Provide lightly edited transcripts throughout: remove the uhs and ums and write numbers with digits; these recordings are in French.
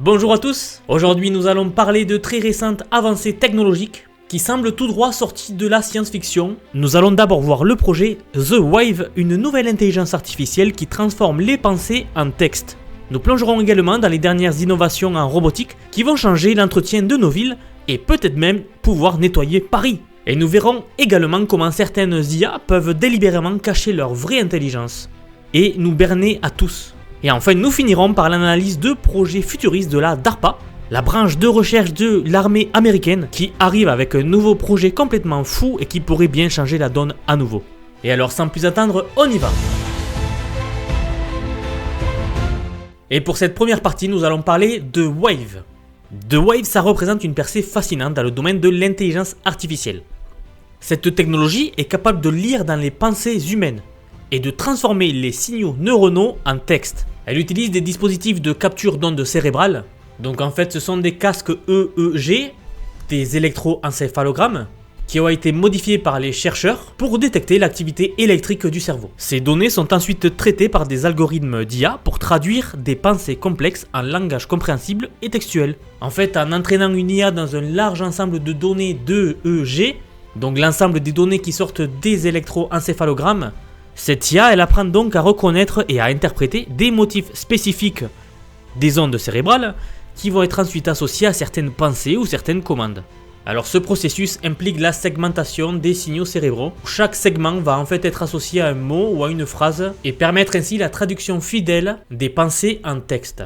Bonjour à tous, aujourd'hui nous allons parler de très récentes avancées technologiques qui semblent tout droit sorties de la science-fiction. Nous allons d'abord voir le projet The Wave, une nouvelle intelligence artificielle qui transforme les pensées en texte. Nous plongerons également dans les dernières innovations en robotique qui vont changer l'entretien de nos villes et peut-être même pouvoir nettoyer Paris. Et nous verrons également comment certaines IA peuvent délibérément cacher leur vraie intelligence et nous berner à tous. Et enfin, nous finirons par l'analyse de projets futuristes de la DARPA, la branche de recherche de l'armée américaine, qui arrive avec un nouveau projet complètement fou et qui pourrait bien changer la donne à nouveau. Et alors, sans plus attendre, on y va. Et pour cette première partie, nous allons parler de Wave. The Wave, ça représente une percée fascinante dans le domaine de l'intelligence artificielle. Cette technologie est capable de lire dans les pensées humaines et de transformer les signaux neuronaux en texte. Elle utilise des dispositifs de capture d'ondes cérébrales. Donc en fait ce sont des casques EEG, des électroencéphalogrammes, qui ont été modifiés par les chercheurs pour détecter l'activité électrique du cerveau. Ces données sont ensuite traitées par des algorithmes d'IA pour traduire des pensées complexes en langage compréhensible et textuel. En fait, en entraînant une IA dans un large ensemble de données d'EEG, donc l'ensemble des données qui sortent des électroencéphalogrammes, cette IA, elle apprend donc à reconnaître et à interpréter des motifs spécifiques des ondes cérébrales qui vont être ensuite associées à certaines pensées ou certaines commandes. Alors ce processus implique la segmentation des signaux cérébraux. Chaque segment va en fait être associé à un mot ou à une phrase et permettre ainsi la traduction fidèle des pensées en texte.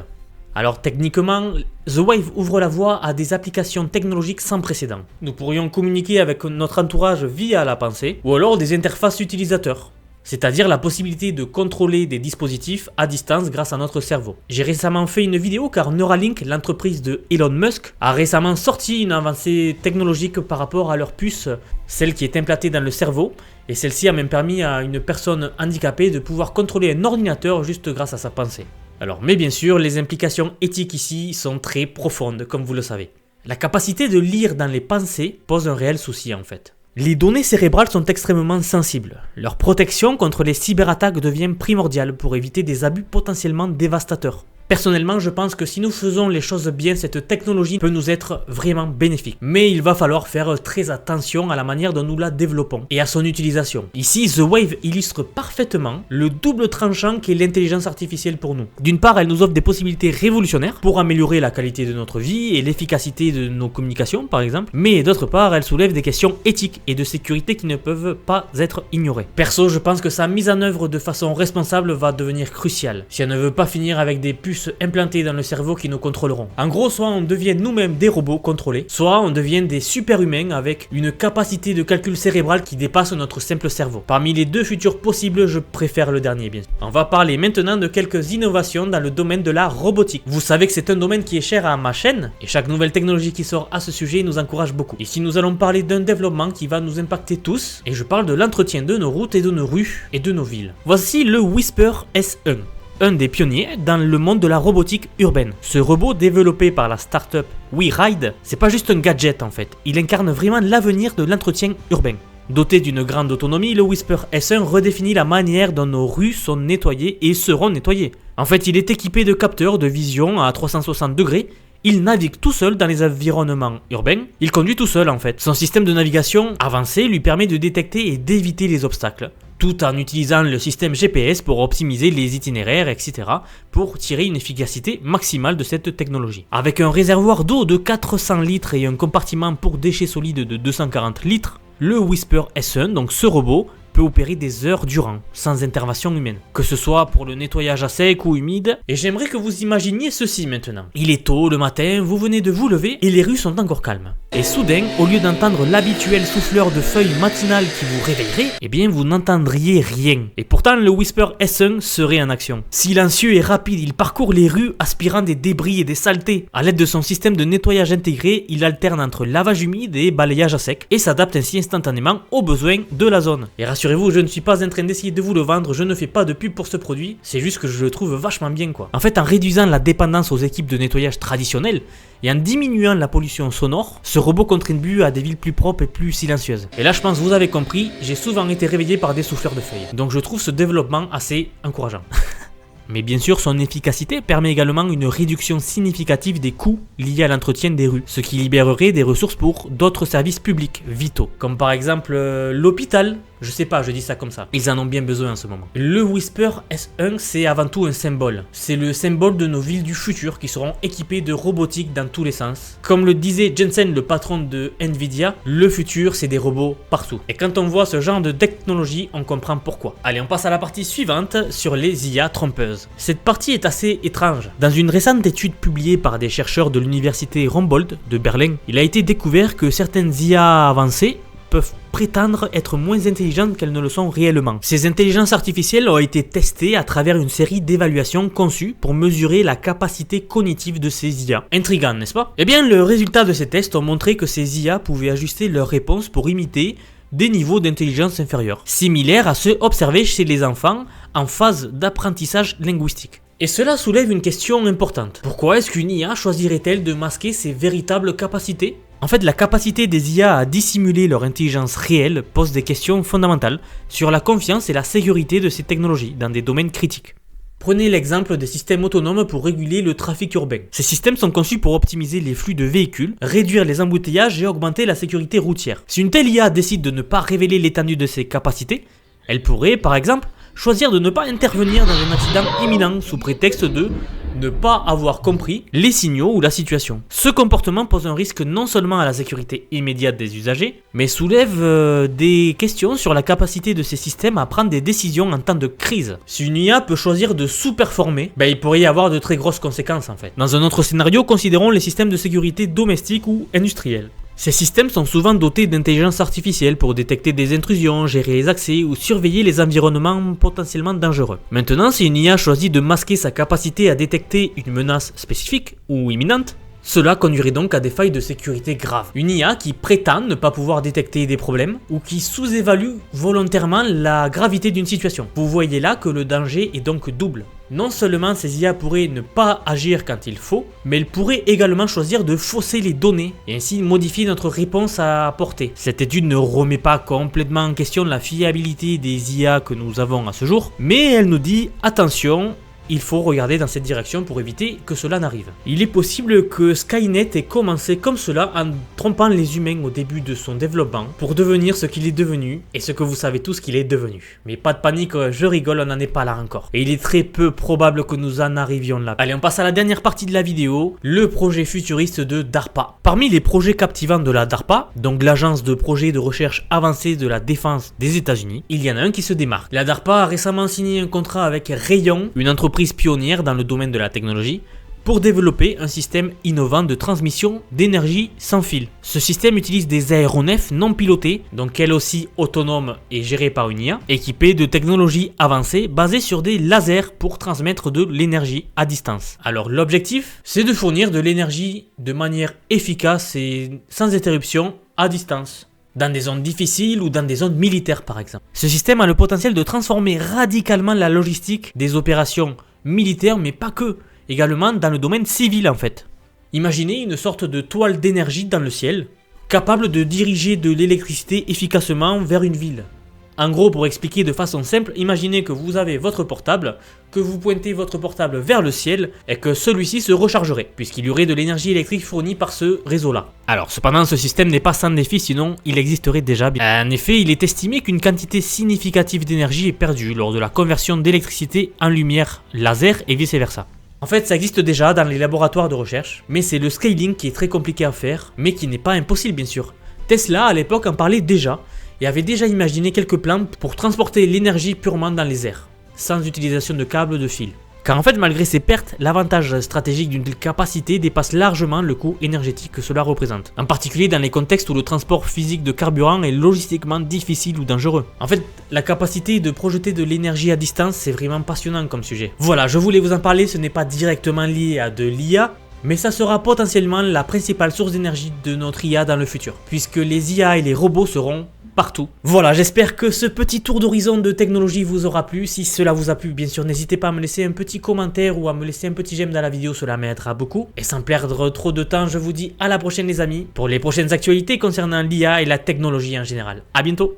Alors techniquement, The Wave ouvre la voie à des applications technologiques sans précédent. Nous pourrions communiquer avec notre entourage via la pensée ou alors des interfaces utilisateurs. C'est-à-dire la possibilité de contrôler des dispositifs à distance grâce à notre cerveau. J'ai récemment fait une vidéo car Neuralink, l'entreprise de Elon Musk, a récemment sorti une avancée technologique par rapport à leur puce, celle qui est implantée dans le cerveau, et celle-ci a même permis à une personne handicapée de pouvoir contrôler un ordinateur juste grâce à sa pensée. Alors, mais bien sûr, les implications éthiques ici sont très profondes, comme vous le savez. La capacité de lire dans les pensées pose un réel souci en fait. Les données cérébrales sont extrêmement sensibles. Leur protection contre les cyberattaques devient primordiale pour éviter des abus potentiellement dévastateurs. Personnellement, je pense que si nous faisons les choses bien, cette technologie peut nous être vraiment bénéfique. Mais il va falloir faire très attention à la manière dont nous la développons et à son utilisation. Ici, The Wave illustre parfaitement le double tranchant qu'est l'intelligence artificielle pour nous. D'une part, elle nous offre des possibilités révolutionnaires pour améliorer la qualité de notre vie et l'efficacité de nos communications, par exemple. Mais d'autre part, elle soulève des questions éthiques et de sécurité qui ne peuvent pas être ignorées. Perso, je pense que sa mise en œuvre de façon responsable va devenir cruciale si elle ne veut pas finir avec des puces implantés dans le cerveau qui nous contrôleront. En gros, soit on devient nous-mêmes des robots contrôlés, soit on devient des super-humains avec une capacité de calcul cérébral qui dépasse notre simple cerveau. Parmi les deux futurs possibles, je préfère le dernier bien sûr. On va parler maintenant de quelques innovations dans le domaine de la robotique. Vous savez que c'est un domaine qui est cher à ma chaîne, et chaque nouvelle technologie qui sort à ce sujet nous encourage beaucoup. Ici nous allons parler d'un développement qui va nous impacter tous, et je parle de l'entretien de nos routes et de nos rues et de nos villes. Voici le Whisper S1. Un des pionniers dans le monde de la robotique urbaine. Ce robot développé par la startup WeRide, c'est pas juste un gadget en fait, il incarne vraiment l'avenir de l'entretien urbain. Doté d'une grande autonomie, le Whisper S1 redéfinit la manière dont nos rues sont nettoyées et seront nettoyées. En fait, il est équipé de capteurs de vision à 360 degrés. Il navigue tout seul dans les environnements urbains, il conduit tout seul en fait. Son système de navigation avancé lui permet de détecter et d'éviter les obstacles, tout en utilisant le système GPS pour optimiser les itinéraires, etc. pour tirer une efficacité maximale de cette technologie. Avec un réservoir d'eau de 400 litres et un compartiment pour déchets solides de 240 litres, le Whisper S1, donc ce robot, peut opérer des heures durant, sans intervention humaine, que ce soit pour le nettoyage à sec ou humide. Et j'aimerais que vous imaginiez ceci maintenant. Il est tôt le matin, vous venez de vous lever et les rues sont encore calmes. Et soudain, au lieu d'entendre l'habituel souffleur de feuilles matinal qui vous réveillerait, eh bien vous n'entendriez rien. Et pourtant le Whisper S1 serait en action. Silencieux et rapide, il parcourt les rues aspirant des débris et des saletés. À l'aide de son système de nettoyage intégré, il alterne entre lavage humide et balayage à sec et s'adapte ainsi instantanément aux besoins de la zone. Et rassurez-vous, je ne suis pas en train d'essayer de vous le vendre, je ne fais pas de pub pour ce produit, c'est juste que je le trouve vachement bien quoi. En fait, en réduisant la dépendance aux équipes de nettoyage traditionnelles et en diminuant la pollution sonore, ce robot contribue à des villes plus propres et plus silencieuses. Et là je pense que vous avez compris, j'ai souvent été réveillé par des souffleurs de feuilles. Donc je trouve ce développement assez encourageant. Mais bien sûr, son efficacité permet également une réduction significative des coûts liés à l'entretien des rues, ce qui libérerait des ressources pour d'autres services publics vitaux, comme par exemple l'hôpital. Je sais pas, je dis ça comme ça. Ils en ont bien besoin en ce moment. Le Whisper S1, c'est avant tout un symbole. C'est le symbole de nos villes du futur qui seront équipées de robotique dans tous les sens. Comme le disait Jensen, le patron de Nvidia, le futur, c'est des robots partout. Et quand on voit ce genre de technologie, on comprend pourquoi. Allez, on passe à la partie suivante sur les IA trompeuses. Cette partie est assez étrange. Dans une récente étude publiée par des chercheurs de l'université Humboldt de Berlin, il a été découvert que certaines IA avancées peuvent prétendre être moins intelligentes qu'elles ne le sont réellement. Ces intelligences artificielles ont été testées à travers une série d'évaluations conçues pour mesurer la capacité cognitive de ces IA. Intriguant, n'est-ce pas? Eh bien, le résultat de ces tests ont montré que ces IA pouvaient ajuster leurs réponses pour imiter des niveaux d'intelligence inférieurs, similaires à ceux observés chez les enfants en phase d'apprentissage linguistique. Et cela soulève une question importante. Pourquoi est-ce qu'une IA choisirait-elle de masquer ses véritables capacités? En fait, la capacité des IA à dissimuler leur intelligence réelle pose des questions fondamentales sur la confiance et la sécurité de ces technologies dans des domaines critiques. Prenez l'exemple des systèmes autonomes pour réguler le trafic urbain. Ces systèmes sont conçus pour optimiser les flux de véhicules, réduire les embouteillages et augmenter la sécurité routière. Si une telle IA décide de ne pas révéler l'étendue de ses capacités, elle pourrait, par exemple, choisir de ne pas intervenir dans un accident imminent sous prétexte de ne pas avoir compris les signaux ou la situation. Ce comportement pose un risque non seulement à la sécurité immédiate des usagers, mais soulève des questions sur la capacité de ces systèmes à prendre des décisions en temps de crise. Si une IA peut choisir de sous-performer, il pourrait y avoir de très grosses conséquences en fait. Dans un autre scénario, considérons les systèmes de sécurité domestiques ou industriels. Ces systèmes sont souvent dotés d'intelligence artificielle pour détecter des intrusions, gérer les accès ou surveiller les environnements potentiellement dangereux. Maintenant, si une IA choisit de masquer sa capacité à détecter une menace spécifique ou imminente, cela conduirait donc à des failles de sécurité graves. Une IA qui prétend ne pas pouvoir détecter des problèmes ou qui sous-évalue volontairement la gravité d'une situation. Vous voyez là que le danger est donc double. Non seulement ces IA pourraient ne pas agir quand il faut, mais elles pourraient également choisir de fausser les données et ainsi modifier notre réponse à apporter. Cette étude ne remet pas complètement en question la fiabilité des IA que nous avons à ce jour, mais elle nous dit attention, il faut regarder dans cette direction pour éviter que cela n'arrive. Il est possible que Skynet ait commencé comme cela en trompant les humains au début de son développement pour devenir ce qu'il est devenu et ce que vous savez tous qu'il est devenu. Mais pas de panique, je rigole, on n'en est pas là encore. Et il est très peu probable que nous en arrivions là. Allez, on passe à la dernière partie de la vidéo, le projet futuriste de DARPA. Parmi les projets captivants de la DARPA, donc l'agence de projets de recherche avancée de la défense des États-Unis, il y en a un qui se démarque. La DARPA a récemment signé un contrat avec Raytheon, une entreprise pionnière dans le domaine de la technologie, pour développer un système innovant de transmission d'énergie sans fil. Ce système utilise des aéronefs non pilotés, donc elles aussi autonomes et gérées par une IA, équipées de technologies avancées basées sur des lasers pour transmettre de l'énergie à distance. Alors l'objectif, c'est de fournir de l'énergie de manière efficace et sans interruption à distance, dans des zones difficiles ou dans des zones militaires par exemple. Ce système a le potentiel de transformer radicalement la logistique des opérations militaires, mais pas que, également dans le domaine civil en fait. Imaginez une sorte de toile d'énergie dans le ciel, capable de diriger de l'électricité efficacement vers une ville. En gros, pour expliquer de façon simple, imaginez que vous avez votre portable, que vous pointez votre portable vers le ciel et que celui-ci se rechargerait, puisqu'il y aurait de l'énergie électrique fournie par ce réseau-là. Alors, cependant, ce système n'est pas sans défi, sinon il existerait déjà. En effet, il est estimé qu'une quantité significative d'énergie est perdue lors de la conversion d'électricité en lumière laser et vice-versa. En fait, ça existe déjà dans les laboratoires de recherche, mais c'est le scaling qui est très compliqué à faire, mais qui n'est pas impossible bien sûr. Tesla, à l'époque, en parlait déjà, et avait déjà imaginé quelques plans pour transporter l'énergie purement dans les airs, sans utilisation de câbles de fil. Car en fait, malgré ces pertes, l'avantage stratégique d'une telle capacité dépasse largement le coût énergétique que cela représente. En particulier dans les contextes où le transport physique de carburant est logistiquement difficile ou dangereux. En fait, la capacité de projeter de l'énergie à distance, c'est vraiment passionnant comme sujet. Voilà, je voulais vous en parler, ce n'est pas directement lié à de l'IA, mais ça sera potentiellement la principale source d'énergie de notre IA dans le futur, puisque les IA et les robots seront partout. Voilà, j'espère que ce petit tour d'horizon de technologie vous aura plu. Si cela vous a plu, bien sûr, n'hésitez pas à me laisser un petit commentaire ou à me laisser un petit j'aime dans la vidéo, cela m'aidera beaucoup. Et sans perdre trop de temps, je vous dis à la prochaine les amis, pour les prochaines actualités concernant l'IA et la technologie en général. À bientôt.